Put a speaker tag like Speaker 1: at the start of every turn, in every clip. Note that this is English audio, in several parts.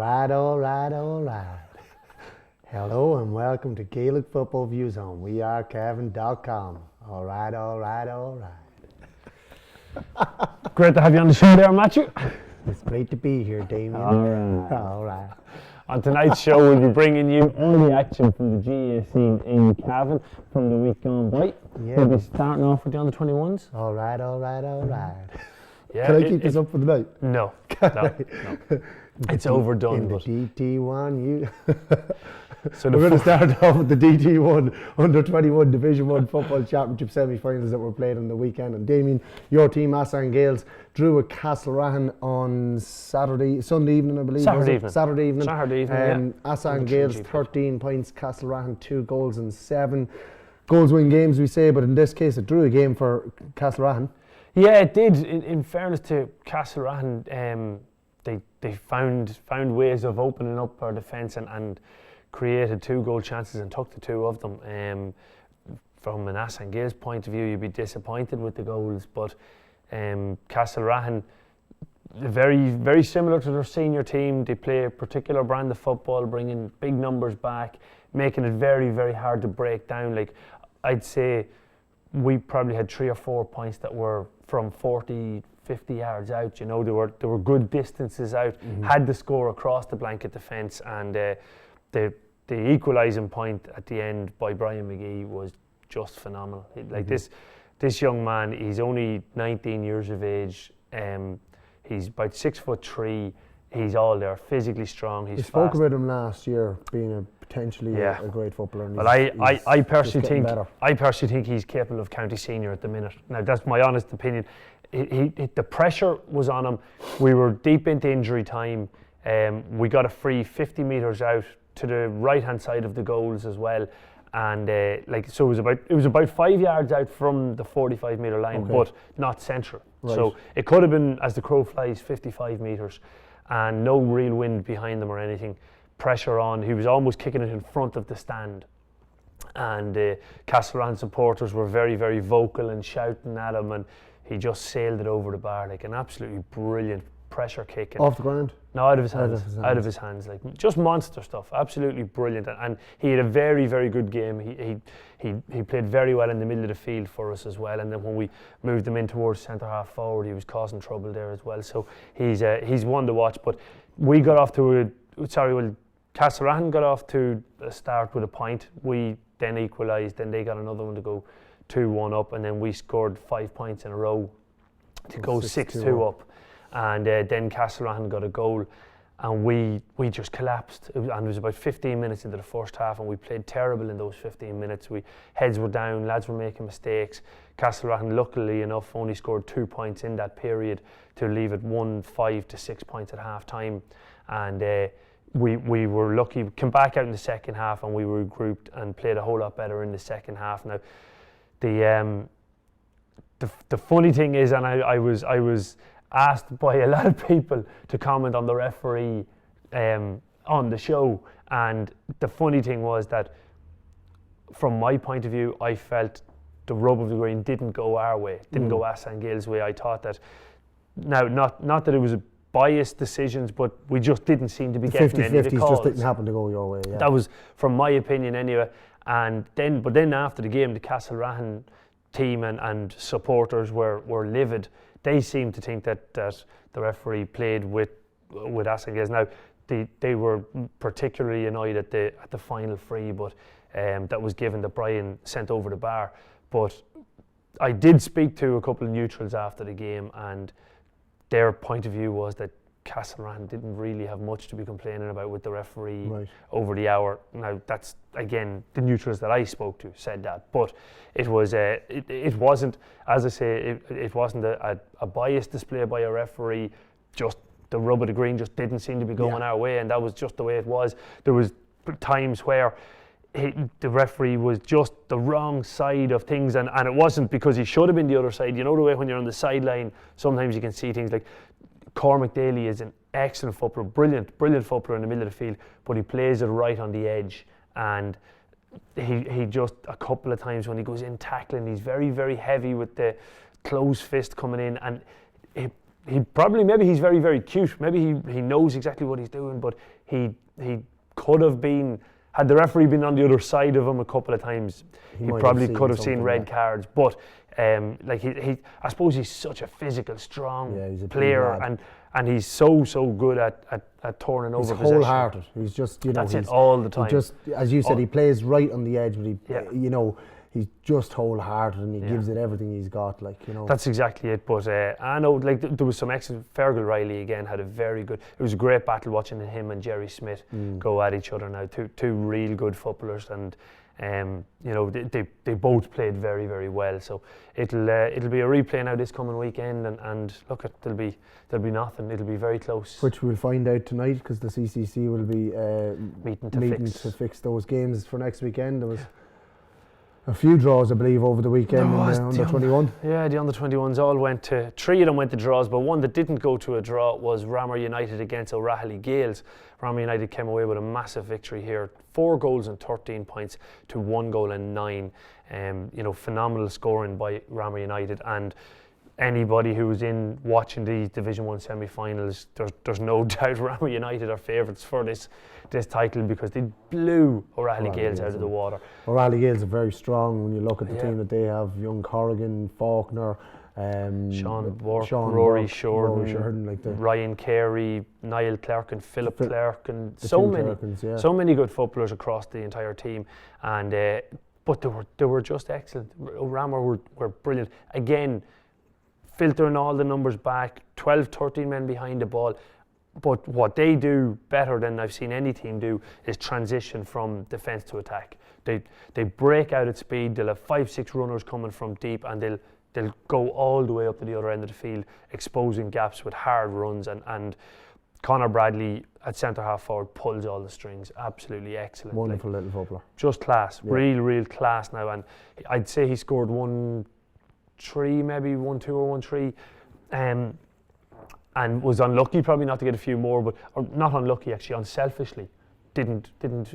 Speaker 1: right, all right, all right. Hello and welcome to Gaelic Football View Zone. We are Kevin.com. All right, all right, all right.
Speaker 2: Great to have you on the show there, Matthew.
Speaker 1: It's great to be here, Damien.
Speaker 2: All right.
Speaker 1: All right.
Speaker 2: On tonight's show, we'll be bringing you all the action from the GA scene in Cavan from the week gone by.
Speaker 1: Yeah.
Speaker 2: We'll be starting off with the under-21s.
Speaker 1: All right, all right, all right.
Speaker 2: Yeah,
Speaker 1: Can I keep this up for the night?
Speaker 2: No, no. It's overdone.
Speaker 1: In the
Speaker 2: But
Speaker 1: DT1,
Speaker 2: so
Speaker 1: we're going to start off with the DT1 Under-21 Division 1 Football Championship semi-finals that were played on the weekend. And Damien, your team, Assan Gales, drew at Castlerahan on Sunday evening, I believe.
Speaker 2: Saturday evening.
Speaker 1: Assan Gales, 13 points, Castlerahan, 2 goals and 7 goals win games, we say, but in this case it drew a game for Castlerahan.
Speaker 2: Yeah, it did. In fairness to Castlerahan, they found ways of opening up our defence and created 2 goal chances and took the 2 of them. From an Assan Gales point of view, you'd be disappointed with the goals, but Castlerahan, very, very similar to their senior team. They play a particular brand of football, bringing big numbers back, making it very, very hard to break down. Like, I'd say we probably had 3 or 4 points that were from 40, 50 yards out. You know, they were good distances out, had the score across the blanket defence, and the equalising point at the end by Brian McGee was just phenomenal. Like this young man, he's only 19 years of age. He's about 6'3". He's all there, physically strong. He's
Speaker 1: fast. Spoke about him last year being potentially a great footballer.
Speaker 2: But I personally think he's capable of county senior at the minute. Now that's my honest opinion. The pressure was on him. We were deep into injury time. We got a free 50 metres out to the right hand side of the goals as well, and so it was about 5 yards out from the 45 metre line, but not central. Right. So it could have been, as the crow flies, 55 metres, and no real wind behind them or anything. Pressure on. He was almost kicking it in front of the stand, and Castlerahan supporters were very, very vocal and shouting at him, and he just sailed it over the bar like an absolutely brilliant pressure kick.
Speaker 1: Off the ground?
Speaker 2: No, out of his hands. Out of his hands, like just monster stuff. Absolutely brilliant, and he had a very, very good game. He played very well in the middle of the field for us as well. And then when we moved him in towards centre half forward, he was causing trouble there as well. So he's one to watch. But we got off to Castlerahan got off to a start with a point. We then equalised. Then they got another one to go 2-1 up, and then we scored 5 points in a row to go 6-2 up. And then Castlerahan got a goal, and we just collapsed. And it was about 15 minutes into the first half, and we played terrible in those 15 minutes. Heads were down, lads were making mistakes. Castlerahan, luckily enough, only scored 2 points in that period to leave it 5 to 6 points at half time. And we were lucky. We came back out in the second half, and we regrouped and played a whole lot better in the second half. Now, the funny thing is, and I was asked by a lot of people to comment on the referee on the show, and the funny thing was that from my point of view, I felt the rub of the green didn't go our way, didn't go Assan Gales' way. I thought that, now not that it was a biased decisions, but we just didn't seem to be getting any of the calls.
Speaker 1: Just didn't happen to go your way. Yeah.
Speaker 2: That was from my opinion anyway. And then after the game, the Castlerahan team and supporters were livid. They seemed to think that the referee played with Assan Gales. Now they were particularly annoyed at the final free, but that was given that Brian sent over the bar. But I did speak to a couple of neutrals after the game, and their point of view was that Castlerahan didn't really have much to be complaining about with the referee over the hour. Now that's, again, the neutrals that I spoke to said that, but it was it wasn't, as I say, it wasn't a biased display by a referee. Just the rub of the green just didn't seem to be going our way, and that was just the way it was. There was times where the referee was just the wrong side of things, and it wasn't because he should have been the other side. You know the way when you're on the sideline, sometimes you can see things like Cormac Daly is an excellent footballer, brilliant footballer in the middle of the field, but he plays it right on the edge, and he just, a couple of times when he goes in tackling, he's very, very heavy with the closed fist coming in, and he probably, maybe he's very, very cute, maybe he knows exactly what he's doing, but he could have been, had the referee been on the other side of him a couple of times, he probably could have seen red cards. But like I suppose he's such a physical, strong
Speaker 1: he's a
Speaker 2: player, and he's so good at turning over possession.
Speaker 1: He's wholehearted. He's just,
Speaker 2: that's it all the time.
Speaker 1: He just, as you said, he plays right on the edge, but he, he's just wholehearted and he gives it everything he's got.
Speaker 2: That's exactly it. But I know, like there was some excellent. Fergal Riley again had a very good. It was a great battle watching him and Jerry Smith go at each other now. Two real good footballers, and they both played very, very well. So it'll be a replay now this coming weekend, and look, there'll be nothing. It'll be very close.
Speaker 1: Which we'll find out tonight, because the CCC will be meeting to fix those games for next weekend. There was a few draws, I believe, over the weekend in the under-21.
Speaker 2: Yeah, the under-21s all went to, 3 of them went to draws, but one that didn't go to a draw was Ramor United against O'Rahilly Gaels. Ramor United came away with a massive victory here, 4 goals and 13 points to 1 goal and 9. Phenomenal scoring by Ramor United, and anybody who was in watching these Division 1 semi-finals, there's no doubt Ramor United are favourites for this title, because they blew O'Rahilly Gaels out of the water.
Speaker 1: O'Rahilly Gaels are very strong when you look at the team that they have. Young Corrigan, Faulkner,
Speaker 2: Sean Burke, Rory Shorten, Ryan Carey, Niall Clark and Philip Clark, and so many good footballers across the entire team. And but they were just excellent. Ramor were brilliant. Again, filtering all the numbers back, 12, 13 men behind the ball. But what they do better than I've seen any team do is transition from defence to attack. They break out at speed. They'll have 5, 6 runners coming from deep, and they'll go all the way up to the other end of the field, exposing gaps with hard runs. And Conor Bradley at centre half forward pulls all the strings. Absolutely excellent.
Speaker 1: Wonderful little footballer.
Speaker 2: Just class. Yeah. Real class now. And I'd say he scored 1-3, maybe 1-2 or 1-3. And was unlucky probably not to get a few more, or not unlucky actually, unselfishly didn't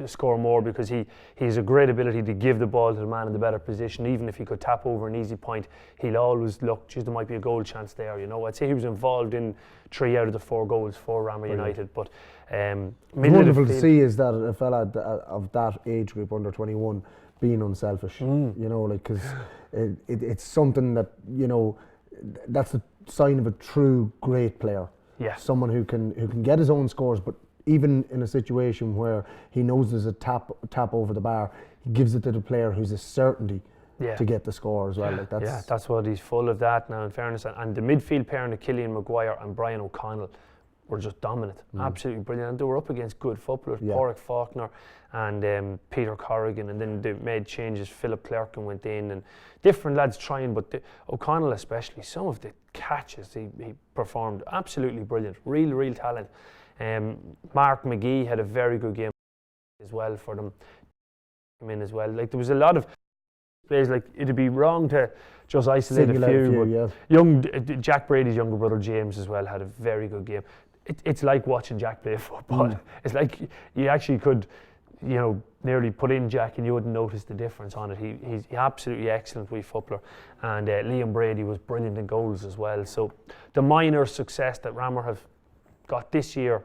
Speaker 2: score more, because he has a great ability to give the ball to the man in the better position. Even if he could tap over an easy point, he'll always look, there might be a goal chance there. I'd say he was involved in 3 out of the 4 goals for Ramor United. But
Speaker 1: wonderful to see is that a fella of that age group, under 21, being unselfish. Because it's something that that's a sign of a true great player.
Speaker 2: Yeah.
Speaker 1: Someone who can get his own scores, but even in a situation where he knows there's a tap over the bar, he gives it to the player who's a certainty to get the score as well.
Speaker 2: That's what he's full of that now, in fairness. And the midfield pairing of Killian Maguire and Brian O'Connell were just dominant, absolutely brilliant. And they were up against good footballers, Pádraig Faulkner and Peter Corrigan, and then they made changes. Philip Clark went in, and different lads trying, but O'Connell especially, some of the catches he performed absolutely brilliant, real talent. Mark McGee had a very good game as well for them. Came in as well. There was a lot of plays. It'd be wrong to just isolate a few. Young Jack Brady's younger brother James as well had a very good game. It's like watching Jack play football. It's like you actually could, nearly put in Jack and you wouldn't notice the difference on it. He's absolutely excellent wee footballer. And Liam Brady was brilliant in goals as well. So the minor success that Ramor have got this year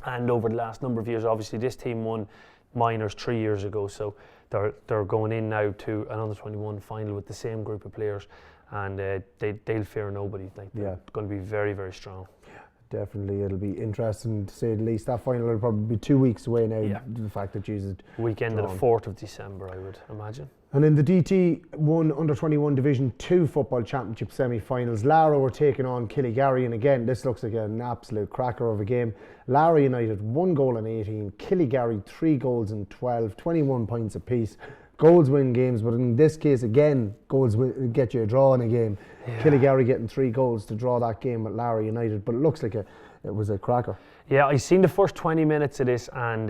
Speaker 2: and over the last number of years, obviously this team won minors 3 years ago, so they're going in now to an under-21 final with the same group of players, and they'll fear nobody. They're going to be very, very strong.
Speaker 1: Definitely, it'll be interesting to say the least. That final will probably be 2 weeks away now. The fact that Jesus
Speaker 2: weekend of the 4th of December, I would imagine.
Speaker 1: And in the DT1 Under-21 Division 2 Football Championship semi-finals, Lara were taking on Killygarry, and again this looks like an absolute cracker of a game. Lara United 1 goal and 18, Killygarry 3 goals and 12, 21 points apiece. Goals win games, but in this case again, goals get you a draw in a game. Killygarry getting 3 goals to draw that game at Lara United, but it looks like it was a cracker. Yeah,
Speaker 2: I seen the first 20 minutes of this, and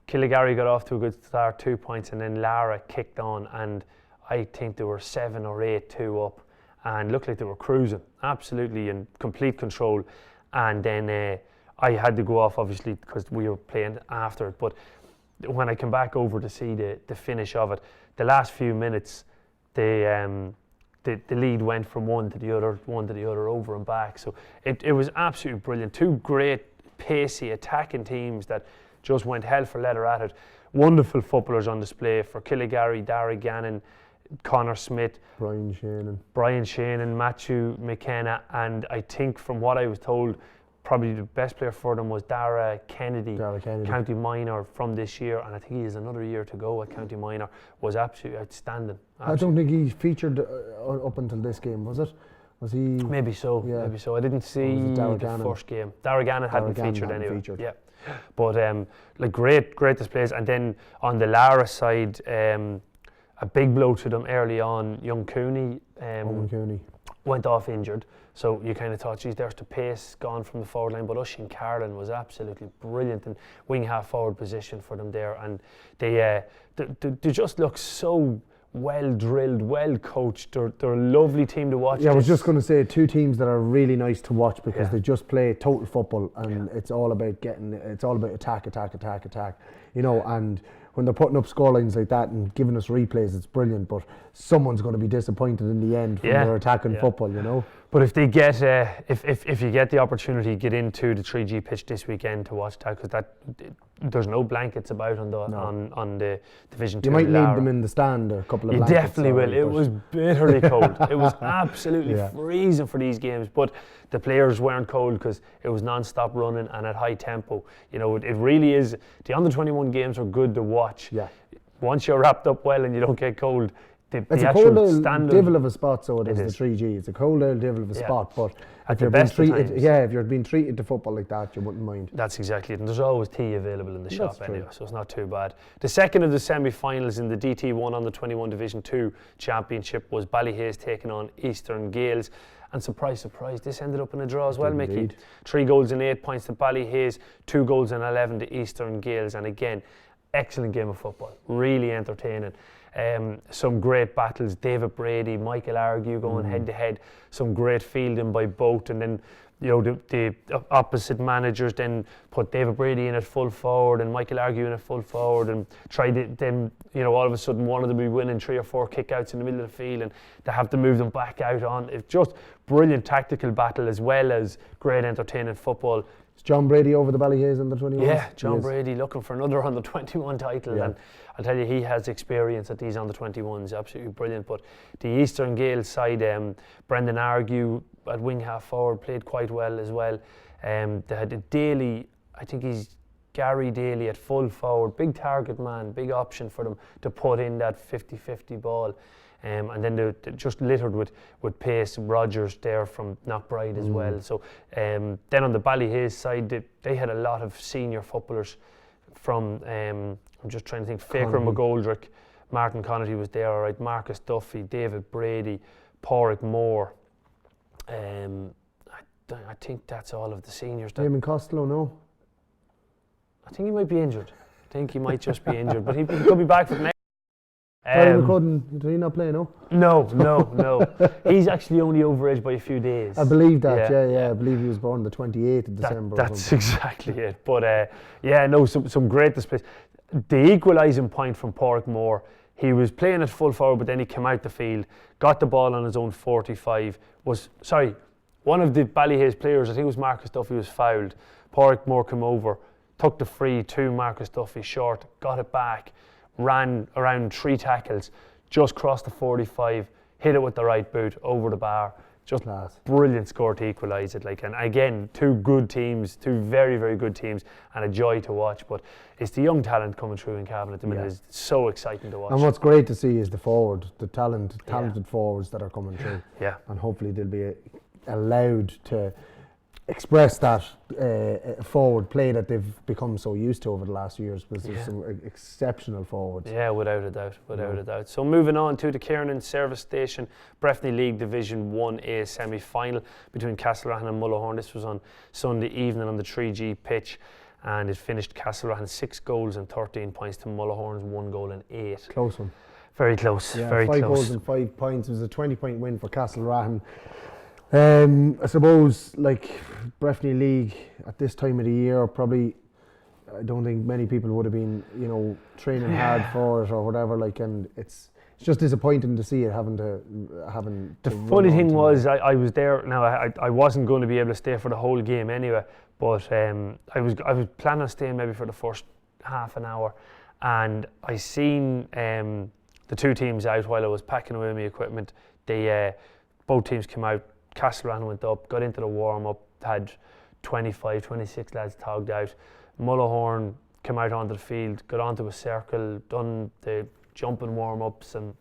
Speaker 2: Killygarry got off to a good start, 2 points, and then Lara kicked on, and I think they were 7 or 8-2 up, and looked like they were cruising, absolutely in complete control. And then I had to go off, obviously, because we were playing after it. But when I came back over to see the finish of it, the last few minutes, the lead went from one to the other, over and back. So it was absolutely brilliant. 2 great pacey, attacking teams that just went hell for leather at it. Wonderful footballers on display for Killigary, Dara Gannon, Connor Smith,
Speaker 1: Brian Shannon,
Speaker 2: Matthew McKenna, and I think from what I was told, probably the best player for them was Dara Kennedy, County Minor from this year, and I think he has another year to go at County Minor. Was absolutely outstanding.
Speaker 1: I don't think he featured up until this game, was it? Was he?
Speaker 2: Maybe so. Maybe so. I didn't see the first game. Dara Gannon hadn't featured anyway. Yeah, but like great displays, and then on the Lara side, a big blow to them early on. Young Cooney went off injured. So you kind of thought, geez, there's the pace gone from the forward line. But Oisin Carlin was absolutely brilliant in wing half forward position for them there. And they just look so well drilled, well coached. They're a lovely team to watch.
Speaker 1: Yeah, I was just going to say 2 teams that are really nice to watch because they just play total football, and it's all about attack. You know, and when they're putting up scorelines like that and giving us replays, it's brilliant. But someone's going to be disappointed in the end when they're attacking football, you know.
Speaker 2: But if they get, if you get the opportunity, get into the 3G pitch this weekend to watch that, because there's no blankets about on the Division 2.
Speaker 1: You might need them in the stand, a couple of blankets.
Speaker 2: You definitely will. It was bitterly cold. It was absolutely freezing for these games, but the players weren't cold because it was non-stop running and at high tempo. You know, it really is. The under-21 games are good to watch. Yeah. Once you're wrapped up well and you don't get cold,
Speaker 1: it's a cold old devil of a spot, so it is the 3G. It's a cold old devil of a spot, but if you're being treated to football like that, you wouldn't mind.
Speaker 2: That's exactly it, and there's always tea available in the shop anyway, so it's not too bad. The second of the semi-finals in the DT1 on the 21 Division 2 Championship was Ballyhaise taking on Eastern Gaels, and surprise, this ended up in a draw as well, Mickey. 3 goals and 8 points to Ballyhaise, 2 goals and 11 to Eastern Gaels, and again, excellent game of football, really entertaining. Some great battles, David Brady, Michael Argue going head to head, some great fielding by both, and then the opposite managers then put David Brady in at full forward and Michael Argue in at full forward and tried it. Then all of a sudden one of them would be winning 3 or 4 kickouts in the middle of the field and they have to move them back out on. It's just brilliant tactical battle as well as great entertaining football.
Speaker 1: Is John Brady over the Ballyhaise under 21?
Speaker 2: Yeah, John Brady looking for another under 21 title, and I'll tell you, he has experience at these under 21s, absolutely brilliant. But the Eastern Gaels side, Brendan Argue at wing half forward played quite well as well. They had Daly, I think he's Gary Daly at full forward, big target man, big option for them to put in that 50-50 ball. And then they're just littered with pace. Rogers there from Knockbride as well. So then on the Ballyhaise side, they had a lot of senior footballers from, I'm just trying to think, Faker McGoldrick, Martin Connaughty was there, all right, Marcus Duffy, David Brady, Pádraig Moore. I think that's all of the seniors.
Speaker 1: Damon Costello, no?
Speaker 2: I think he might be injured. I think he might just be injured, but he could be back for the next.
Speaker 1: Did he not play, no?
Speaker 2: No. He's actually only overaged by a few days.
Speaker 1: I believe that, yeah. I believe he was born the 28th of December.
Speaker 2: That's exactly it. But some great displays. The equalising point from Pádraig Moore, he was playing at full forward, but then he came out the field, got the ball on his own 45. One of the Ballyhaise players, I think it was Marcus Duffy, was fouled. Pádraig Moore came over, took the free to Marcus Duffy short, got it back, ran around 3 tackles, just crossed the 45, hit it with the right boot over the bar. Just brilliant score to equalise it. And again, 2 good teams, 2 very, very good teams, and a joy to watch. But it's the young talent coming through in Cavan at the minute. It's so exciting to watch.
Speaker 1: And what's great to see is the talented forwards that are coming through.
Speaker 2: Yeah.
Speaker 1: And hopefully they'll be allowed to express that forward play that they've become so used to over the last years, because there's some exceptional forwards.
Speaker 2: Yeah, without a doubt. So moving on to the Kiernan Service Station Breffni League Division 1A semi-final between Castlerahan and Mullahoran. This was on Sunday evening on the 3G pitch, and it finished Castlerahan 6 goals and 13 points to Mullahoran's 1 goal and 8.
Speaker 1: Close one.
Speaker 2: Very close, very close.
Speaker 1: 5 goals and 5 points. It was a 20-point win for Castlerahan. I suppose, Breffni League at this time of the year, probably, I don't think many people would have been, training hard for it or whatever. And it's just disappointing to see it having to.
Speaker 2: The funny thing was, I was there. Now I wasn't going to be able to stay for the whole game anyway, But I was planning on staying maybe for the first half an hour, and I seen the two teams out while I was packing away my equipment. They both teams came out. Castlerahan went up, got into the warm-up, had 25, 26 lads togged out. Mullahoran came out onto the field, got onto a circle, done the jumping warm-ups, and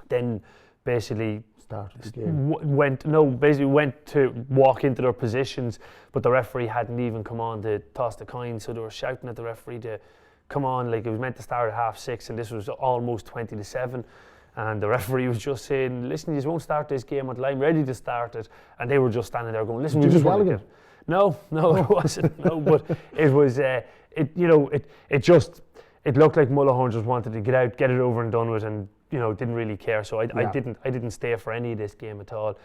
Speaker 2: then basically
Speaker 1: started the game.
Speaker 2: went to walk into their positions, but the referee hadn't even come on to toss the coin, so they were shouting at the referee to come on, like it was meant to start at 6:30, and this was almost 20-7. And the referee was just saying, listen, you won't start this game until I'm ready to start it. And they were just standing there going, listen, we just want to get... No, it wasn't. No, but it was, it looked like Mullahoran just wanted to get out, get it over and done with, and, didn't really care. So I didn't stay for any of this game at all.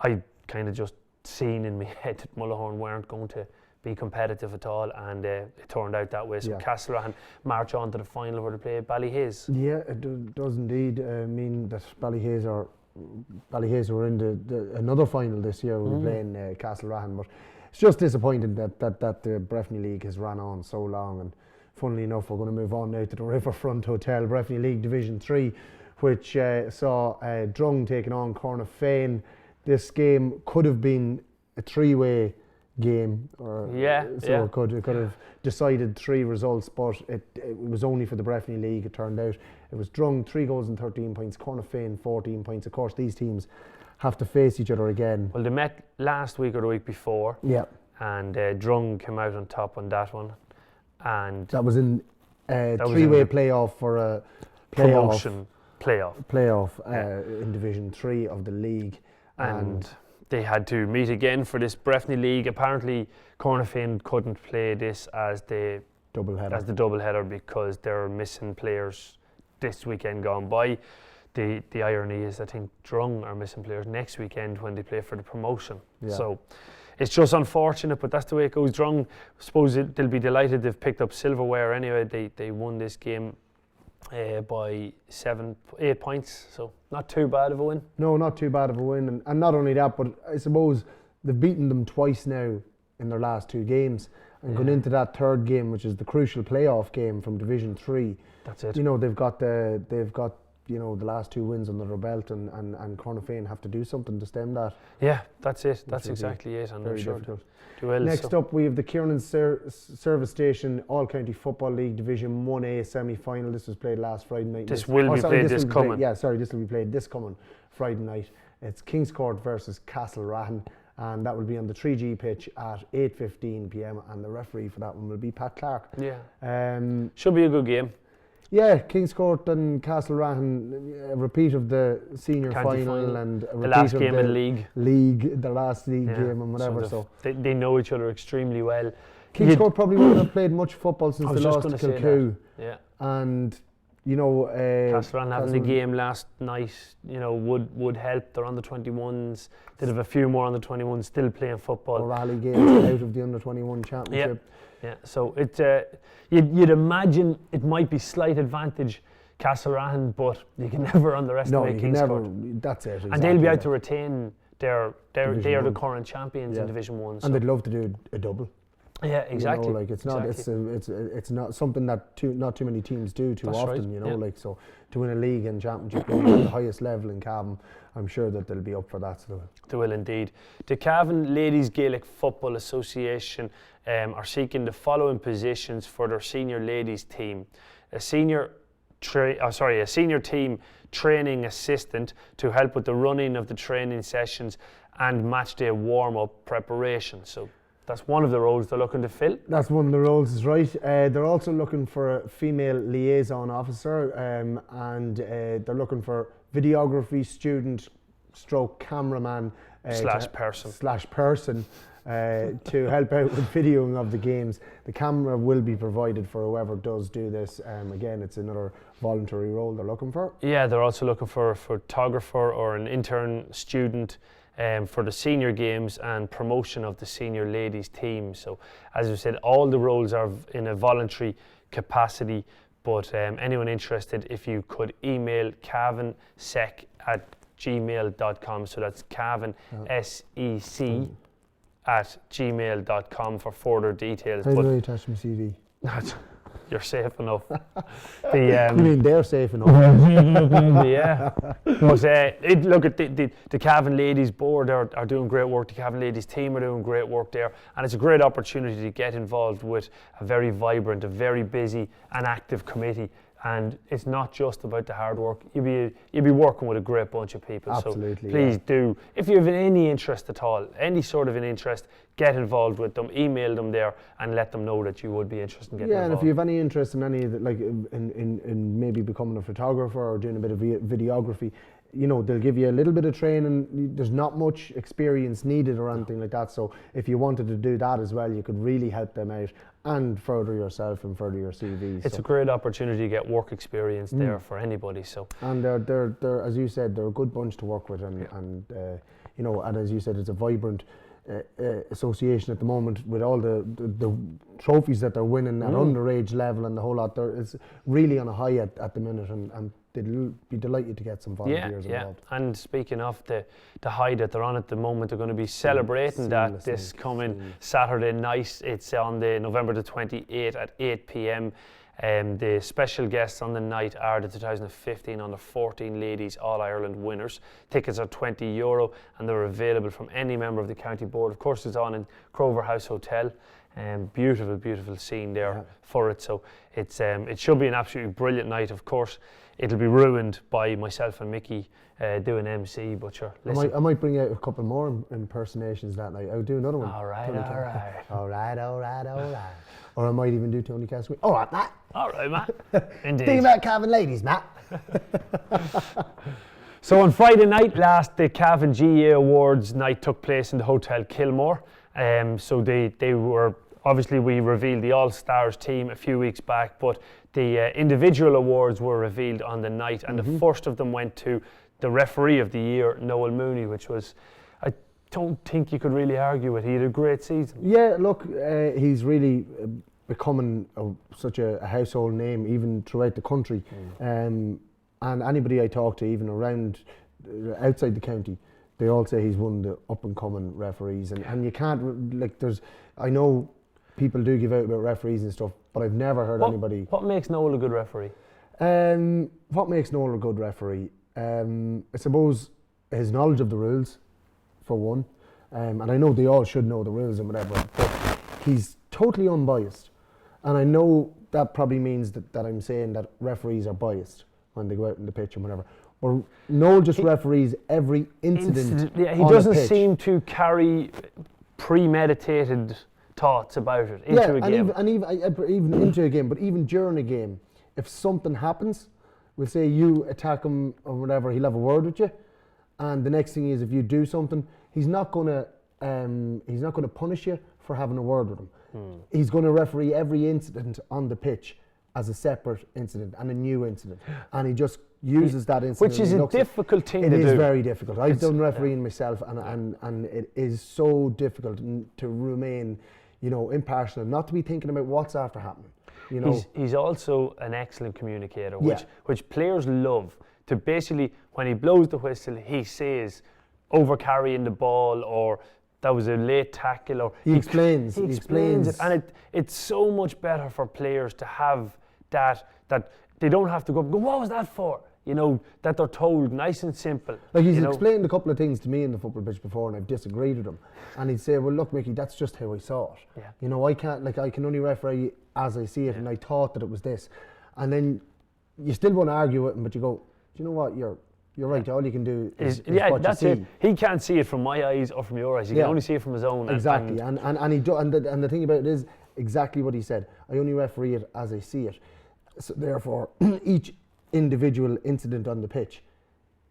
Speaker 2: I kind of just seen in my head that Mullahoran weren't going to be competitive at all, and it turned out that way. So Castlerahan march on to the final where they play Ballyhaise.
Speaker 1: Yeah, it does indeed mean that Ballyhaise were in another final this year. We're playing Castlerahan, but it's just disappointing that the Breffni League has ran on so long. And funnily enough, we're going to move on now to the Riverfront Hotel Breffni League Division 3, which saw Drung taking on Cornafane. This game could have been a three-way game, it could have decided 3 results, but it was only for the Breffni League. It turned out it was Drung 3 goals and 13 points, Cornafane 14 points. Of course, these teams have to face each other again.
Speaker 2: Well, they met last week or the week before, and Drung came out on top on that one, and
Speaker 1: that was in three-way playoff for a
Speaker 2: promotion
Speaker 1: playoff in Division 3 of the league, and
Speaker 2: they had to meet again for this Breffni League. Apparently, Cornafane couldn't play this as the doubleheader because they're missing players this weekend gone by. The irony is, I think Drung are missing players next weekend when they play for the promotion. Yeah. So it's just unfortunate, but that's the way it goes. Drung, I suppose they'll be delighted they've picked up silverware anyway. They won this game by 8 points, so not too bad of a win.
Speaker 1: No, not too bad of a win, and not only that, but I suppose they've beaten them twice now in their last 2 games, and going into that third game, which is the crucial playoff game from Division 3.
Speaker 2: That's it.
Speaker 1: They've got the last 2 wins under their belt, and Cornafane have to do something to stem that.
Speaker 2: Yeah, that's it. That's exactly it. And
Speaker 1: very difficult.
Speaker 2: Next
Speaker 1: up, we have the Kieran Service Station All-County Football League Division 1A semi-final. This was played last Friday night.
Speaker 2: This will be played this coming.
Speaker 1: This will be played this coming Friday night. It's Kingscourt versus Castlerahan, and that will be on the 3G pitch at 8:15 p.m. and the referee for that one will be Pat Clark.
Speaker 2: Yeah. Should be a good game.
Speaker 1: Yeah, Kingscourt and Castlerahan, a repeat of the senior final and a repeat
Speaker 2: the last
Speaker 1: of
Speaker 2: game
Speaker 1: the
Speaker 2: of the
Speaker 1: last league game and whatever. So
Speaker 2: they know each other extremely well.
Speaker 1: Kingscourt probably wouldn't have played much football since they lost to Kilcoo.
Speaker 2: Yeah.
Speaker 1: And
Speaker 2: Castlerahan having the game last night, would help. They're on the 21s. They'd have a few more on the 21s still playing football.
Speaker 1: Rally games out of the under 21 championship.
Speaker 2: Yeah. So you'd imagine it might be slight advantage Castlerahan, but you can never underestimate Kingscourt.
Speaker 1: That's it. Exactly.
Speaker 2: And they'll be able to retain they are the current champions in Division 1. So.
Speaker 1: And they'd love to do a double.
Speaker 2: Yeah, exactly.
Speaker 1: It's not something that not too many teams do too often.
Speaker 2: Right.
Speaker 1: So to win a league and championship at the highest level in Cavan, I'm sure that they'll be up for that. So
Speaker 2: they will indeed. The Cavan Ladies Gaelic Football Association are seeking the following positions for their senior ladies team: a senior team training assistant to help with the running of the training sessions and match day warm-up preparation. So that's one of the roles they're looking to fill. That's
Speaker 1: one of the roles, is right. They're also looking for a female liaison officer, and they're looking for videography student stroke cameraman
Speaker 2: slash person
Speaker 1: to help out with videoing of the games. The camera will be provided for whoever does do this. Again, it's another voluntary role they're looking for.
Speaker 2: Yeah, they're also looking for a photographer or an intern student for the senior games and promotion of the senior ladies team. So as we said, all the roles are in a voluntary capacity, but anyone interested, if you could email cavansec@gmail.com, so that's Cavan SEC @gmail.com for further details.
Speaker 1: How do I attach my CV?
Speaker 2: You're safe enough.
Speaker 1: You mean they're safe enough?
Speaker 2: Yeah. But look at the Cavan Ladies board are doing great work. The Cavan Ladies team are doing great work there, and it's a great opportunity to get involved with a very vibrant, a very busy and active committee. And it's not just about the hard work. You'll be working with a great bunch of people.
Speaker 1: Absolutely.
Speaker 2: So please do, if you have any interest at all, any sort of an interest, get involved with them. Email them there and let them know that you would be interested in getting involved.
Speaker 1: Yeah, and if you have any interest in any of the, like in maybe becoming a photographer or doing a bit of videography, they'll give you a little bit of training. There's not much experience needed or anything like that. So if you wanted to do that as well, you could really help them out and further yourself and further your CV.
Speaker 2: It's a great opportunity to get work experience there for anybody. So
Speaker 1: and they're as you said, they're a good bunch to work with, and as you said, it's a vibrant association at the moment with all the trophies that they're winning at underage level and the whole lot. It's really on a high at the minute, and they'll be delighted to get some volunteers involved.
Speaker 2: And speaking of the high that they're on at the moment, they're going to be celebrating that this coming Saturday night. It's on the November the 28th at 8 p.m. The special guests on the night are the 2015 under 14 ladies All-Ireland winners. Tickets are €20 and they're available from any member of the county board. Of course, it's on in Crover House Hotel. Beautiful, beautiful scene there for it. So it should be an absolutely brilliant night. Of course, it'll be ruined by myself and Mickey doing MC, but sure. Listen.
Speaker 1: I might bring out a couple more impersonations that night. I'll do another one.
Speaker 2: All right.
Speaker 1: All right. Or I might even do Tony Casway. All right, Matt.
Speaker 2: All right, Matt. Indeed.
Speaker 1: Think about Cavan Ladies, Matt.
Speaker 2: So on Friday night last, the Cavan GA Awards night took place in the Hotel Kilmore. So they were, obviously we revealed the All-Stars team a few weeks back, but the individual awards were revealed on the night, and the first of them went to the referee of the year, Noel Mooney, which was, I don't think you could really argue with. He had a great season.
Speaker 1: Yeah, look, he's really becoming such a household name even throughout the country. And anybody I talk to, even around outside the county, they all say he's one of the up-and-coming referees. And you can't, I know people do give out about referees and stuff, but I've never heard anybody...
Speaker 2: What makes Noel a good referee?
Speaker 1: What makes Noel a good referee? I suppose his knowledge of the rules, for one. And I know they all should know the rules and whatever, but he's totally unbiased. And I know that probably means that I'm saying that referees are biased when they go out in the pitch and whatever. Or Noel just referees every incident.
Speaker 2: Yeah, he doesn't seem to carry premeditated thoughts about it into a game.
Speaker 1: And even into a game, but even during a game, if something happens, we'll say you attack him or whatever, he'll have a word with you, and the next thing is if you do something, he's not gonna punish you for having a word with him. He's going to referee every incident on the pitch as a separate incident and a new incident, and he just uses that incident.
Speaker 2: Which is a difficult thing to do.
Speaker 1: It is very difficult. I've done refereeing myself, and it is so difficult to remain, impartial, not to be thinking about what's after happening.
Speaker 2: He's also an excellent communicator, which players love. To basically, when he blows the whistle, he says, over carrying the ball, or that was a late tackle, or
Speaker 1: he explains
Speaker 2: it, and it's so much better for players to have that they don't have to go, what was that for? That they're told nice and simple.
Speaker 1: Like he's explained a couple of things to me in the football pitch before, and I've disagreed with him. And he'd say, well, look, Mickey, that's just how I saw it. Yeah. I can only referee as I see it, and I thought that it was this. And then you still want to argue with him, but you go, do you know what, you're right, all you can do is what
Speaker 2: that's
Speaker 1: you see.
Speaker 2: It. He can't see it from my eyes or from your eyes. He can only see it from his own.
Speaker 1: Exactly, and the thing about it is exactly what he said. I only referee it as I see it. So therefore, each individual incident on the pitch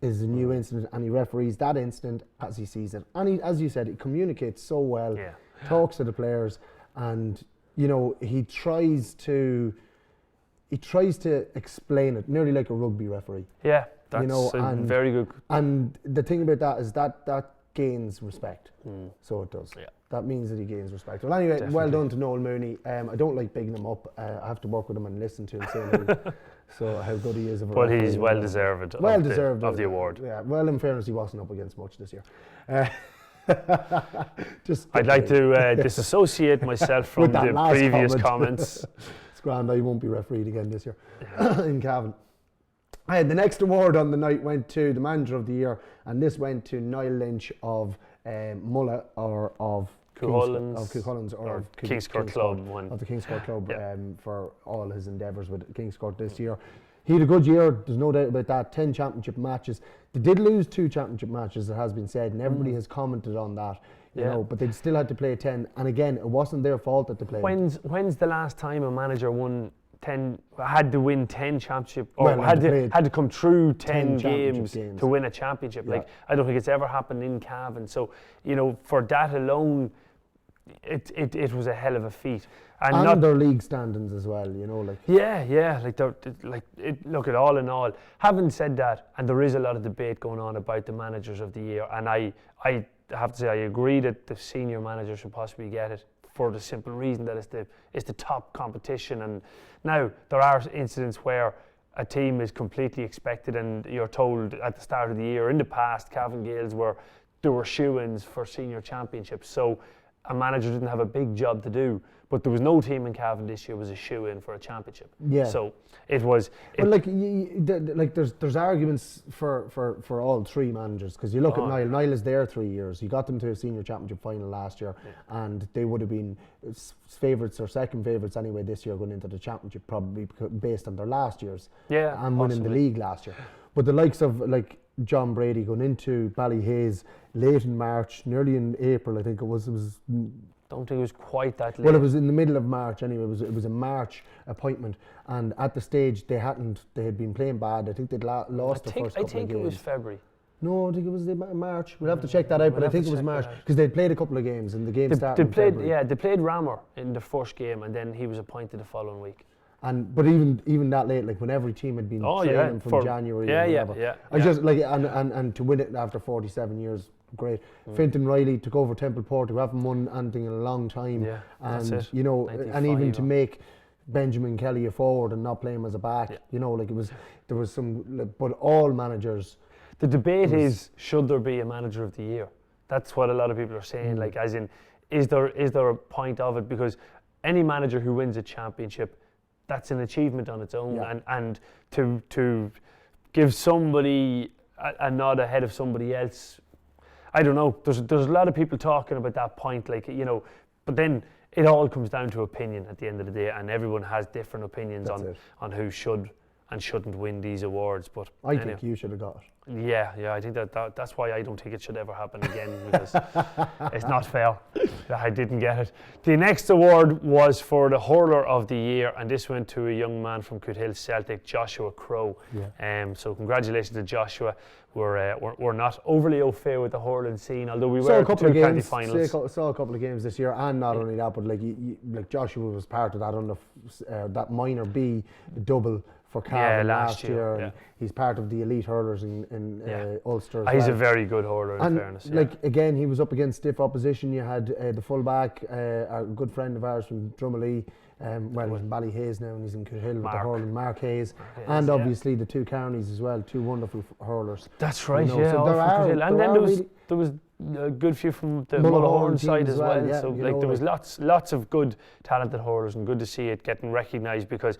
Speaker 1: is a new incident, and he referees that incident as he sees it. And he, as you said, he communicates so well, talks to the players, and he tries to explain it nearly like a rugby referee.
Speaker 2: Yeah. That's very good.
Speaker 1: And the thing about that is that gains respect. So it does. Yeah. That means that he gains respect. Well, anyway, well done to Noel Mooney. I don't like bigging him up. I have to work with him and listen to him saying how good he is.
Speaker 2: But he's well deserved of the award.
Speaker 1: Yeah. Well, in fairness, he wasn't up against much this year.
Speaker 2: I'd like to disassociate myself from
Speaker 1: that
Speaker 2: the
Speaker 1: last
Speaker 2: previous
Speaker 1: comment.
Speaker 2: comments.
Speaker 1: It's grand, I won't be refereed again this year in Cavan. The next award on the night went to the Manager of the Year, and this went to Niall Lynch of Mulla, or of
Speaker 2: Cuchulain's
Speaker 1: or of
Speaker 2: Kingscourt Club,
Speaker 1: of the Kingscourt Club,
Speaker 2: Yeah.
Speaker 1: for all his endeavours with Kingscourt this year. He had a good year, there's no doubt about that. 10 championship matches. They did lose 2 championship matches, it has been said, and everybody has commented on that. You know, but they still had to play 10, and again, it wasn't their fault that they played.
Speaker 2: When's the last time a manager had to win 10 championship, or had to come through 10 games to win a championship?
Speaker 1: Yeah.
Speaker 2: Like, I don't think it's ever happened in Cavan. So, you know, for that alone, it was a hell of a feat.
Speaker 1: And not their league standings as well, you know, like.
Speaker 2: Yeah, look, at all in all. Having said that, and there is a lot of debate going on about the Managers of the Year, and I have to say I agree that the senior manager should possibly get it, for the simple reason that it's the top competition. And now there are incidents where a team is completely expected, and you're told at the start of the year. In the past, Cavan Gaels were shoo-ins for senior championships, so a manager didn't have a big job to do. But there was no team in Cavan this year was a shoo-in for a championship. Yeah. So it was.
Speaker 1: Well, there's arguments for all 3 managers, because you look at Niall. Niall is there 3 years. He got them to a senior championship final last year, and they would have been favourites or second favourites anyway this year going into the championship, probably based on their last years.
Speaker 2: Yeah.
Speaker 1: And winning the league last year. But the likes of like John Brady going into Ballyhaise late in March, nearly in April, I think it was.
Speaker 2: Don't think it was quite that late.
Speaker 1: Well, it was in the middle of March anyway. It was a March appointment, and at the stage they had been playing bad. I think they'd lost the first couple of games.
Speaker 2: I think it was February.
Speaker 1: No, I think it was March. We'll have to check that out, but I think it was March, because they'd played a couple of games, and the game started in February.
Speaker 2: Yeah, they played Rammer in the first game, and then he was appointed the following week.
Speaker 1: But even that late, like when every team had been training from January, I just like and to win it after 47 years. Great. Fintan Riley took over Templeport, who haven't won anything in a long time.
Speaker 2: Yeah,
Speaker 1: and
Speaker 2: that's it.
Speaker 1: you know, and even to make Benjamin Kelly a forward and not play him as a back, you know, like there was some, but all managers.
Speaker 2: The debate is, should there be a Manager of the Year? That's what a lot of people are saying. Like, as in, is there a point of it? Because any manager who wins a championship, that's an achievement on its own, and to give somebody a nod ahead of somebody else. I don't know. There's a lot of people talking about that point, like, you know, but then it all comes down to opinion at the end of the day, and everyone has different opinions on who should and shouldn't win these awards. But
Speaker 1: I think you should have got it.
Speaker 2: Yeah, I think that's why I don't think it should ever happen again, because it's not fair that I didn't get it. The next award was for the Hurler of the Year, and this went to a young man from Coothill Celtic, Joshua Crowe. So congratulations to Joshua. We're not overly au fait with the hurling scene, although we were two county finals.
Speaker 1: Saw a couple of games this year, and not only that, but like Joshua was part of that on that minor B double for Cavan last year. And he's part of the elite hurlers in Ulster.
Speaker 2: He's a very good hurler, in fairness.
Speaker 1: Like again, he was up against stiff opposition. You had the fullback, a good friend of ours from Drumalee. He's in Ballyhaise now, and he's in Coothill with the hurling, Mark Hayes, and obviously the 2 counties as well, 2 wonderful hurlers.
Speaker 2: That's right,
Speaker 1: you know, so
Speaker 2: there was a good few from the Mullahorn side as well. So there was lots of good talented hurlers, and good to see it getting recognised, because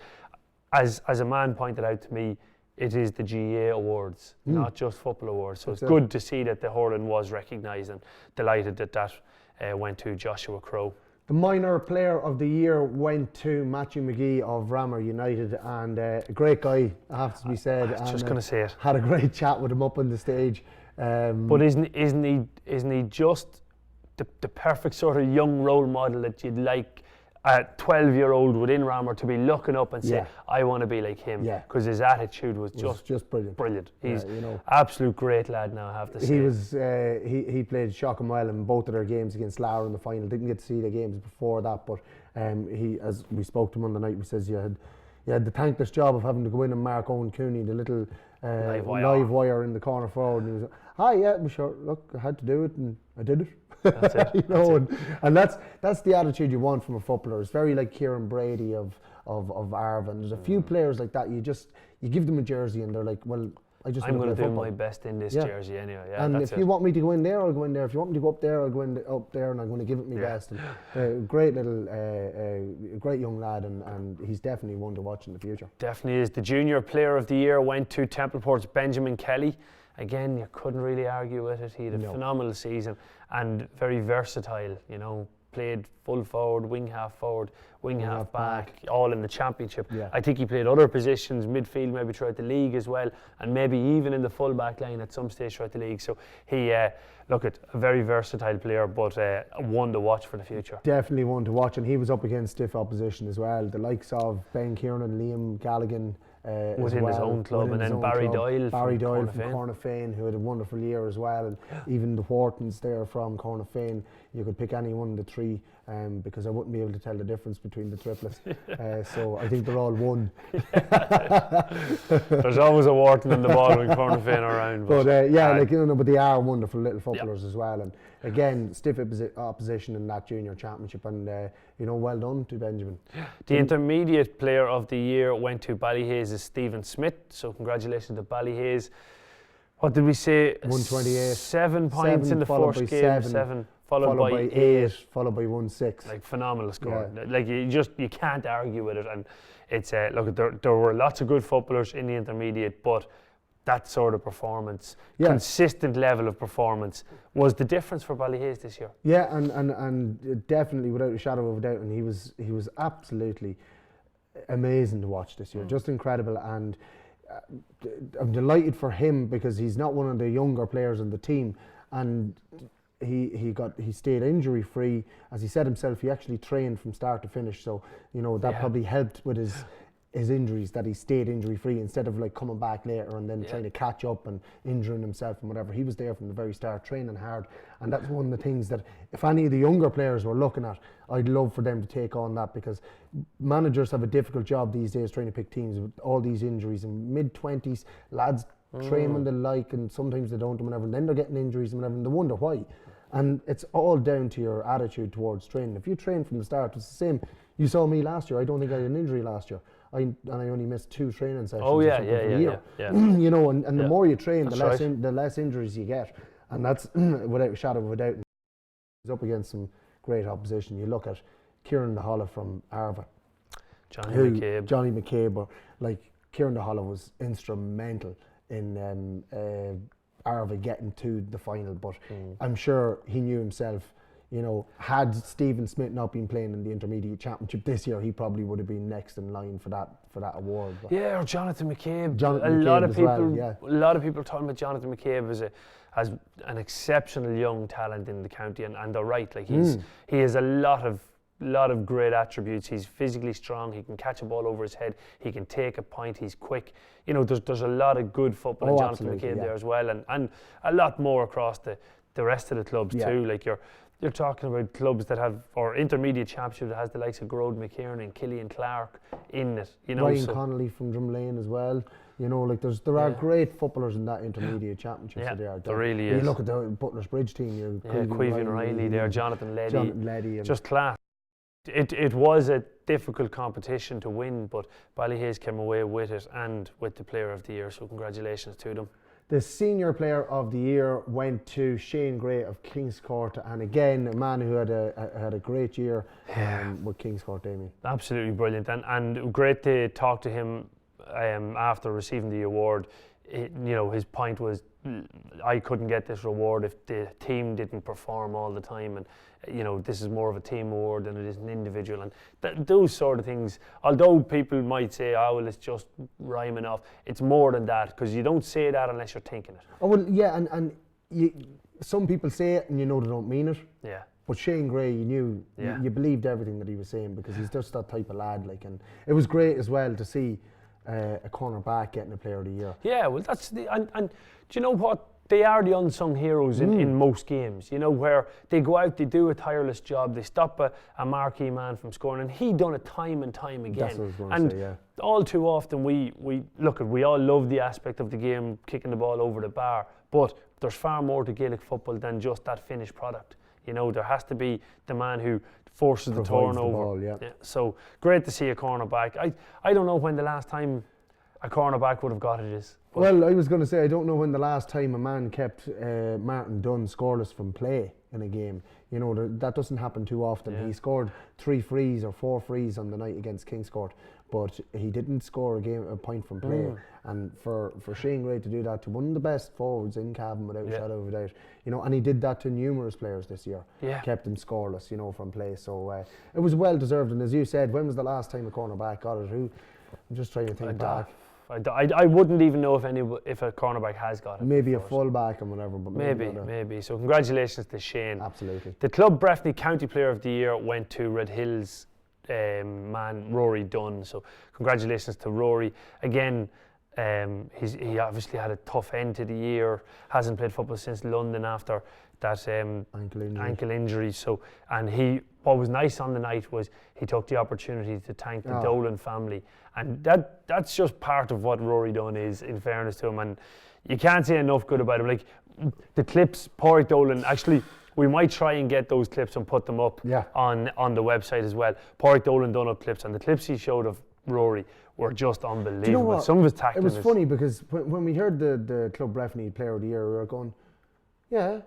Speaker 2: as a man pointed out to me, it is the GA awards, not just football awards. So it's good to see that the hurling was recognised, and delighted that went to Joshua Crowe.
Speaker 1: The minor player of the year went to Matthew McGee of Rammer United, and a great guy, I have to be said.
Speaker 2: I was just going to say it.
Speaker 1: Had a great chat with him up on the stage.
Speaker 2: But isn't he just the perfect sort of young role model that you'd like a 12-year-old within Rammer to be looking up and say, I want to be like him, because his attitude was just brilliant. He's absolute great lad now, I have to say.
Speaker 1: He was he played shocking well in both of their games against Lower in the final. Didn't get to see the games before that, but he, as we spoke to him on the night, he says you had the thankless job of having to go in and mark Owen Cooney, the little live wire in the corner forward, and he was like, sure, look, I had to do it, and I did it.
Speaker 2: That's it.
Speaker 1: You know, and that's the attitude you want from a footballer. It's very like Kieran Brady of Arv, and there's a few players like that. You give them a jersey and they're like, well,
Speaker 2: I'm going to do my best in this jersey anyway. Yeah,
Speaker 1: and if you want me to go in there, I'll go in there. If you want me to go up there, I'll go up there, and I'm going to give it my best. And, great young lad, and he's definitely one to watch in the future.
Speaker 2: Definitely is. The Junior Player of the Year went to Templeport's Benjamin Kelly. Again, you couldn't really argue with it. He had a phenomenal season and very versatile, you know. Played full forward, wing half forward, wing half back, all in the championship. I think he played other positions, midfield maybe throughout the league as well, and maybe even in the full back line at some stage throughout the league. So he, look at a very versatile player, but one to watch for the future.
Speaker 1: Definitely one to watch, and he was up against stiff opposition as well. The likes of Ben Kieran, Liam Galligan,
Speaker 2: within his own club, and then Barry Doyle from
Speaker 1: Cornafane, who had a wonderful year as well, and even the Whartons there from Cornafane. You could pick any one of the three, because I wouldn't be able to tell the difference between the triplets. So I think they're all one.
Speaker 2: There's always a Wharton in the ball when Cornafane are around.
Speaker 1: But but they are wonderful little footballers as well. And again, stiff opposition in that junior championship, and well done to Benjamin.
Speaker 2: The intermediate player of the year went to Ballyhays' Stephen Smith. So congratulations to Ballyhays. What did we say?
Speaker 1: 128.
Speaker 2: 7 points in the first game. Seven. Followed by 8,
Speaker 1: followed by 1-6.
Speaker 2: Like phenomenal score. Like you can't argue with it. And it's look, there were lots of good footballers in the intermediate, but that sort of performance, consistent level of performance, was the difference for Ballyhays this year.
Speaker 1: Yeah, and definitely without a shadow of a doubt, and he was absolutely amazing to watch this year, just incredible. And I'm delighted for him because he's not one of the younger players on the team, and he stayed injury free. As he said himself, he actually trained from start to finish, so that probably helped with his injuries, that he stayed injury free instead of like coming back later and then trying to catch up and injuring himself and whatever. He was there from the very start, training hard, and that's one of the things that if any of the younger players were looking at, I'd love for them to take on that, because managers have a difficult job these days trying to pick teams with all these injuries. In mid-20s, lads train when they like, and sometimes they don't and whatever, and then they're getting injuries and whatever, and they wonder why. And it's all down to your attitude towards training. If you train from the start, it's the same. You saw me last year. I don't think I had an injury last year. I only missed 2 training sessions for a year. You know, and the more you train, the less injuries you get. And that's without a shadow of a doubt. He's up against some great opposition. You look at Kieran DeHolla from Arva.
Speaker 2: Johnny
Speaker 1: McCabe. Or, like, Kieran DeHolla was instrumental in Arva getting to the final, but I'm sure he knew himself, you know, had Stephen Smith not been playing in the intermediate championship this year, he probably would have been next in line for that award. But
Speaker 2: or Jonathan McCabe.
Speaker 1: A lot of
Speaker 2: people talking about Jonathan McCabe as an exceptional young talent in the county, and they're right. Like he has a lot of great attributes. He's physically strong. He can catch a ball over his head. He can take a point. He's quick. You know, there's a lot of good football in Jonathan McCabe there as well, and a lot more across the rest of the clubs too. Like you're talking about clubs that have, or intermediate championship that has the likes of Grode McKiernan and Killian Clark in it. You know,
Speaker 1: Ryan Connolly from Drumlane as well. You know, like there are great footballers in that intermediate championship.
Speaker 2: Yeah, there really is.
Speaker 1: You look at the Butler's Bridge team.
Speaker 2: Queven Riley there, Jonathan Leddy,
Speaker 1: and
Speaker 2: just class. It was a difficult competition to win, but Ballyhays came away with it and with the Player of the Year, so congratulations to them.
Speaker 1: The Senior Player of the Year went to Shane Gray of Kingscourt, and again, a man who had a great year with Kingscourt, Damien.
Speaker 2: Absolutely brilliant, and great to talk to him after receiving the award. You know, his point was, I couldn't get this reward if the team didn't perform all the time, and you know, this is more of a team award than it is an individual, and those sort of things, although people might say, oh well, it's just rhyming off, it's more than that, because you don't say that unless you're thinking it.
Speaker 1: Oh well, yeah, and some people say it and you know they don't mean it.
Speaker 2: Yeah.
Speaker 1: But Shane Gray, you knew, you believed everything that he was saying, because he's just that type of lad. Like, and it was great as well to see a cornerback getting a Player of the Year. Yeah,
Speaker 2: well, that's and do you know what? They are the unsung heroes in most games, you know, where they go out, they do a tireless job, they stop a marquee man from scoring, and he done it time and time again.
Speaker 1: That's what I was going to say, yeah.
Speaker 2: All too often we all love the aspect of the game, kicking the ball over the bar, but there's far more to Gaelic football than just that finished product. You know, there has to be the man who forces the turnover.
Speaker 1: The ball,
Speaker 2: So great to see a cornerback. I don't know when the last time a cornerback would have got it is.
Speaker 1: Well, I was going to say, I don't know when the last time a man kept Martin Dunn scoreless from play in a game. You know, that doesn't happen too often.
Speaker 2: Yeah.
Speaker 1: He scored 3 frees or 4 frees on the night against Kingscourt, but he didn't score a point from play. And for Shane Gray to do that to one of the best forwards in Cavan without a shadow of a doubt, you know, and he did that to numerous players this year.
Speaker 2: Yeah.
Speaker 1: Kept them scoreless, you know, from play. So it was well deserved. And as you said, when was the last time a cornerback got it? I'm just trying to think back.
Speaker 2: I wouldn't even know if a cornerback has got it.
Speaker 1: Maybe a
Speaker 2: before,
Speaker 1: fullback and whatever, but
Speaker 2: maybe. So congratulations to Shane.
Speaker 1: Absolutely.
Speaker 2: The Club Breffni County Player of the Year went to Red Hills man Rory Dunn. So congratulations to Rory. Again, he obviously had a tough end to the year. Hasn't played football since London after that ankle injury. So, and what was nice on the night was he took the opportunity to thank the Dolan family, and that's just part of what Rory Dunn is, in fairness to him, and you can't say enough good about him. Like the clips, Pádraig Dolan, actually we might try and get those clips and put them up on the website as well. Pádraig Dolan done up clips, and the clips he showed of Rory were just unbelievable. Do you know what? Some of his tackling.
Speaker 1: It was funny because when we heard the Club Breffni Player of the Year, we were going, yeah,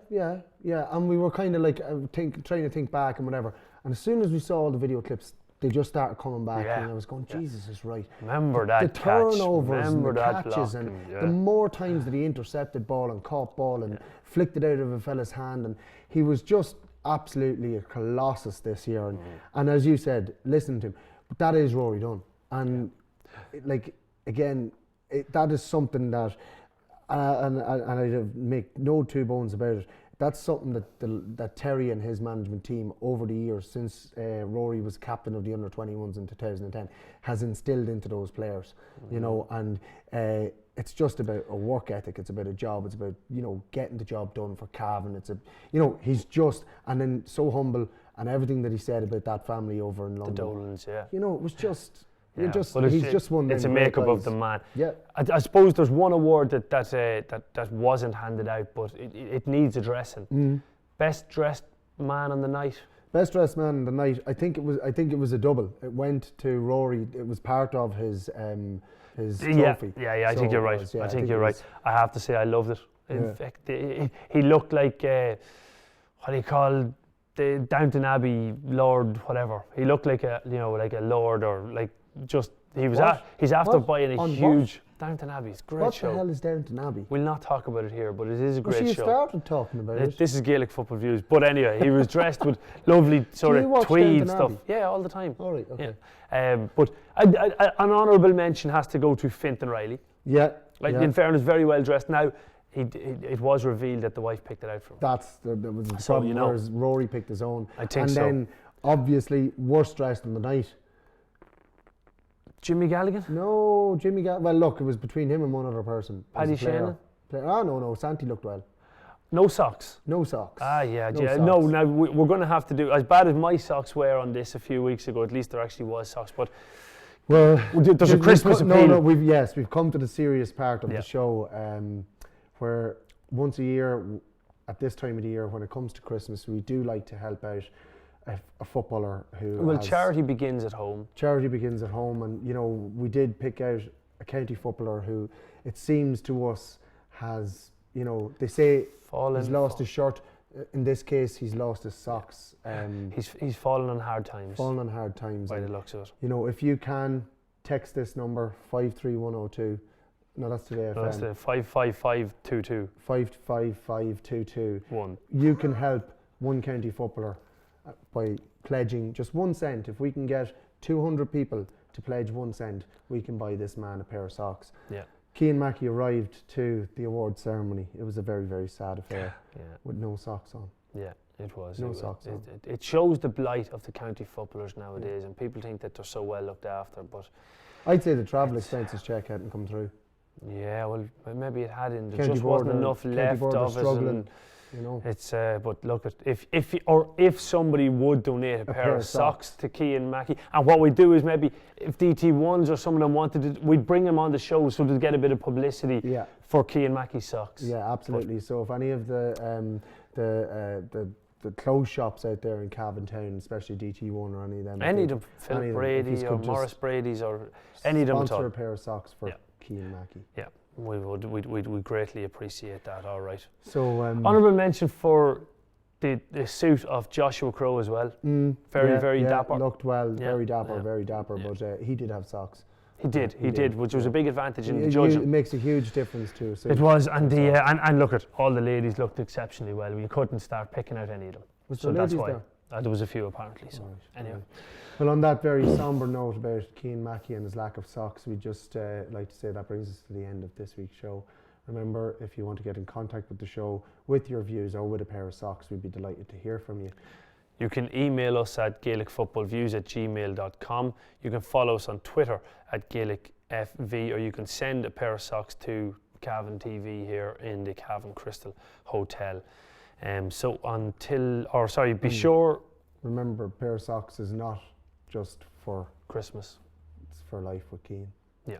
Speaker 1: and we were kind of like trying to think back and whatever. And as soon as we saw all the video clips, they just started coming back, and I was going, Jesus is right.
Speaker 2: Remember that
Speaker 1: the
Speaker 2: catch.
Speaker 1: turnovers
Speaker 2: Remember
Speaker 1: and the
Speaker 2: that
Speaker 1: catches,
Speaker 2: blocking,
Speaker 1: and the more times that he intercepted ball and caught ball and flicked it out of a fella's hand, and he was just absolutely a colossus this year. And as you said, listen to him, but that is Rory Dunn, and like again, that is something that, and I make no two bones about it. That's something that Terry and his management team over the years, since Rory was captain of the under-21s in 2010, has instilled into those players. You know, and it's just about a work ethic. It's about a job. It's about, you know, getting the job done for Cavan. It's he's just, and then so humble, and everything that he said about that family over in London.
Speaker 2: The Dolans, you
Speaker 1: know, it was just.
Speaker 2: Yeah,
Speaker 1: he's just one.
Speaker 2: It's a makeup of the man.
Speaker 1: Yeah,
Speaker 2: I suppose there's one award that wasn't handed out, but it needs addressing. Best dressed man on the night.
Speaker 1: Best dressed man on the night. I think it was a double. It went to Rory. It was part of his trophy.
Speaker 2: Yeah. I think you're right. I think you're right. I have to say I loved it. In fact, he looked like what do you call the Downton Abbey Lord, whatever. He looked like a lord, or like. He's after buying a huge Downton Abbey. It's a great show.
Speaker 1: What the hell is Downton Abbey?
Speaker 2: We'll not talk about it here, but it is a great show.
Speaker 1: Started talking about it.
Speaker 2: This is Gaelic football views. But anyway, he was dressed with lovely sort of tweed stuff. Yeah, all the time.
Speaker 1: All right, okay.
Speaker 2: Yeah. But an honourable mention has to go to Fintan Riley.
Speaker 1: Yeah.
Speaker 2: In fairness, very well dressed. Now, it was revealed that the wife picked it out for him.
Speaker 1: That was the problem, whereas Rory picked his own.
Speaker 2: I think
Speaker 1: so. And then, obviously, worst dressed in the night.
Speaker 2: Jimmy Galligan?
Speaker 1: No, Jimmy Galligan. Well, look, it was between him and one other person.
Speaker 2: Paddy Shannon?
Speaker 1: No, Santi looked well.
Speaker 2: No socks?
Speaker 1: No socks.
Speaker 2: No, now we're going to have to do, as bad as my socks were on this a few weeks ago, at least there actually was socks, but
Speaker 1: well,
Speaker 2: there's a Christmas appeal.
Speaker 1: No, we've come to the serious part of the show, where once a year, at this time of the year, when it comes to Christmas, we do like to help out a footballer who.
Speaker 2: Well, charity begins at home.
Speaker 1: Charity begins at home, and you know, we did pick out a county footballer who, it seems to us, has, you know, they say he's lost his shirt. In this case, he's lost his socks.
Speaker 2: He's fallen on hard times.
Speaker 1: Fallen on hard times.
Speaker 2: By the looks of it.
Speaker 1: You know, if you can text this number 53102. No, that's today.
Speaker 2: No, that's the 55522.
Speaker 1: 55522.
Speaker 2: One.
Speaker 1: You can help one county footballer by pledging just 1 cent. If we can get 200 people to pledge 1 cent, we can buy this man a pair of socks.
Speaker 2: Yeah.
Speaker 1: Cian Mackey arrived to the award ceremony. It was a very, very sad affair.
Speaker 2: Yeah.
Speaker 1: With no socks on.
Speaker 2: Yeah, it was.
Speaker 1: No socks on.
Speaker 2: It shows the blight of the county footballers nowadays, and people think that they're so well looked after, but
Speaker 1: I'd say the travel expenses check hadn't come through.
Speaker 2: Yeah, well, maybe it hadn't. There
Speaker 1: County
Speaker 2: just
Speaker 1: Board
Speaker 2: wasn't enough left of it. And
Speaker 1: you know.
Speaker 2: It's but look, if somebody would donate a pair of socks to Cian Mackey, and what we do is maybe if DT1s or some of them wanted to, we'd bring them on the show so to get a bit of publicity for Cian Mackey socks.
Speaker 1: Yeah, absolutely. So if any of the the clothes shops out there in Cavan Town, especially DT1 or any of them.
Speaker 2: Any of them, Philip Brady or Morris Brady's or any of them at all.
Speaker 1: Sponsor a pair of socks for Cian Mackey.
Speaker 2: Yeah, we'd greatly appreciate that. All right.
Speaker 1: So
Speaker 2: honourable mention for the suit of Joshua Crowe as well. Very dapper.
Speaker 1: Looked well, very dapper. But he did have socks.
Speaker 2: He did, which was a big advantage in the judging.
Speaker 1: It makes a huge difference too. So
Speaker 2: it was, and and look at all the ladies looked exceptionally well. We couldn't start picking out any of them. So that's why there was a few apparently. So anyway.
Speaker 1: Well, on that very sombre note about Cian Mackey and his lack of socks, we just like to say that brings us to the end of this week's show. Remember, if you want to get in contact with the show with your views or with a pair of socks, we'd be delighted to hear from you.
Speaker 2: You can email us at GaelicFootballViews@gmail.com. You can follow us on Twitter at GaelicFV, or you can send a pair of socks to Cavan TV here in the Cavan Crystal Hotel. Be sure.
Speaker 1: Remember, a pair of socks is not just for
Speaker 2: Christmas.
Speaker 1: It's for life with Cian.
Speaker 2: Yeah.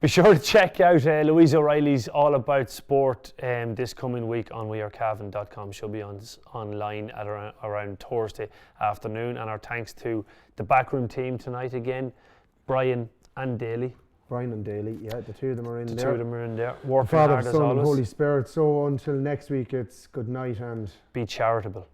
Speaker 2: Be sure to check out Louise O'Reilly's All About Sport this coming week on wearecavan.com. She'll be online at around Thursday afternoon. And our thanks to the backroom team tonight again, Brian and Daly.
Speaker 1: The two of them are in there.
Speaker 2: The two of them are in there. Working
Speaker 1: Father,
Speaker 2: hard as
Speaker 1: Son,
Speaker 2: always.
Speaker 1: and Holy Spirit. So until next week, it's good night and
Speaker 2: be charitable.